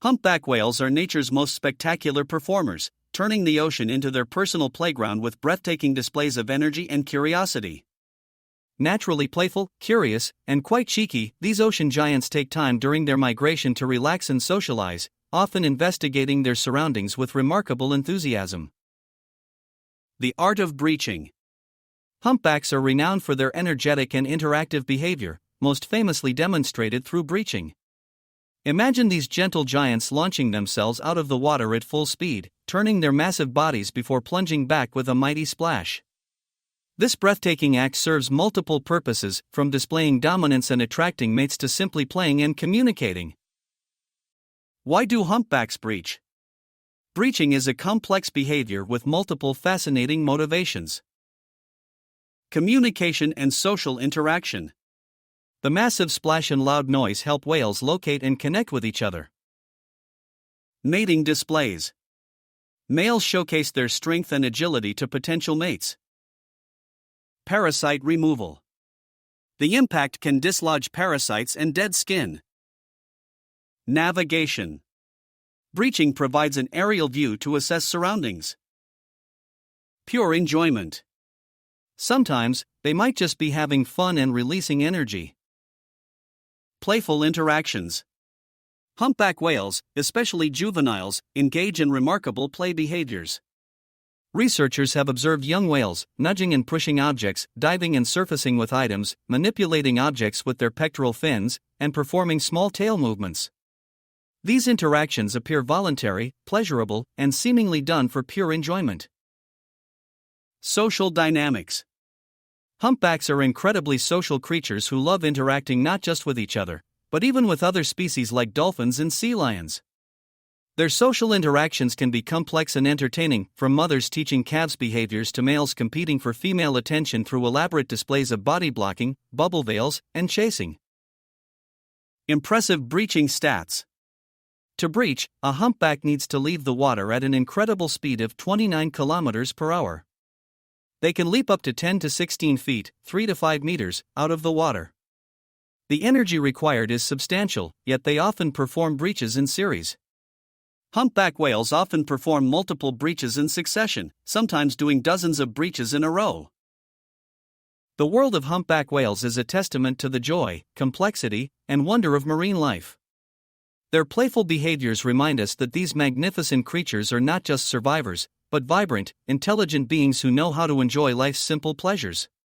Humpback whales are nature's most spectacular performers, turning the ocean into their personal playground with breathtaking displays of energy and curiosity. Naturally playful, curious, and quite cheeky, these ocean giants take time during their migration to relax and socialize, often investigating their surroundings with remarkable enthusiasm. The art of breaching. Humpbacks are renowned for their energetic and interactive behavior, most famously demonstrated through breaching. Imagine these gentle giants launching themselves out of the water at full speed, turning their massive bodies before plunging back with a mighty splash. This breathtaking act serves multiple purposes, from displaying dominance and attracting mates to simply playing and communicating. Why do humpbacks breach? Breaching is a complex behavior with multiple fascinating motivations. Communication and social interaction. The massive splash and loud noise help whales locate and connect with each other. Mating displays. Males showcase their strength and agility to potential mates. Parasite removal. The impact can dislodge parasites and dead skin. Navigation. Breaching provides an aerial view to assess surroundings. Pure enjoyment. Sometimes, they might just be having fun and releasing energy. Playful interactions. Humpback whales, especially juveniles, engage in remarkable play behaviors. Researchers have observed young whales nudging and pushing objects, diving and surfacing with items, manipulating objects with their pectoral fins, and performing small tail movements. These interactions appear voluntary, pleasurable, and seemingly done for pure enjoyment. Social dynamics. Humpbacks are incredibly social creatures who love interacting not just with each other, but even with other species like dolphins and sea lions. Their social interactions can be complex and entertaining, from mothers teaching calves behaviors to males competing for female attention through elaborate displays of body blocking, bubble veils, and chasing. Impressive breaching stats. To breach, a humpback needs to leave the water at an incredible speed of 29 km per hour. They can leap up to 10 to 16 feet, 3 to 5 meters, out of the water. The energy required is substantial, yet they often perform breaches in series. Humpback whales often perform multiple breaches in succession, sometimes doing dozens of breaches in a row. The world of humpback whales is a testament to the joy, complexity, and wonder of marine life. Their playful behaviors remind us that these magnificent creatures are not just survivors, but vibrant, intelligent beings who know how to enjoy life's simple pleasures.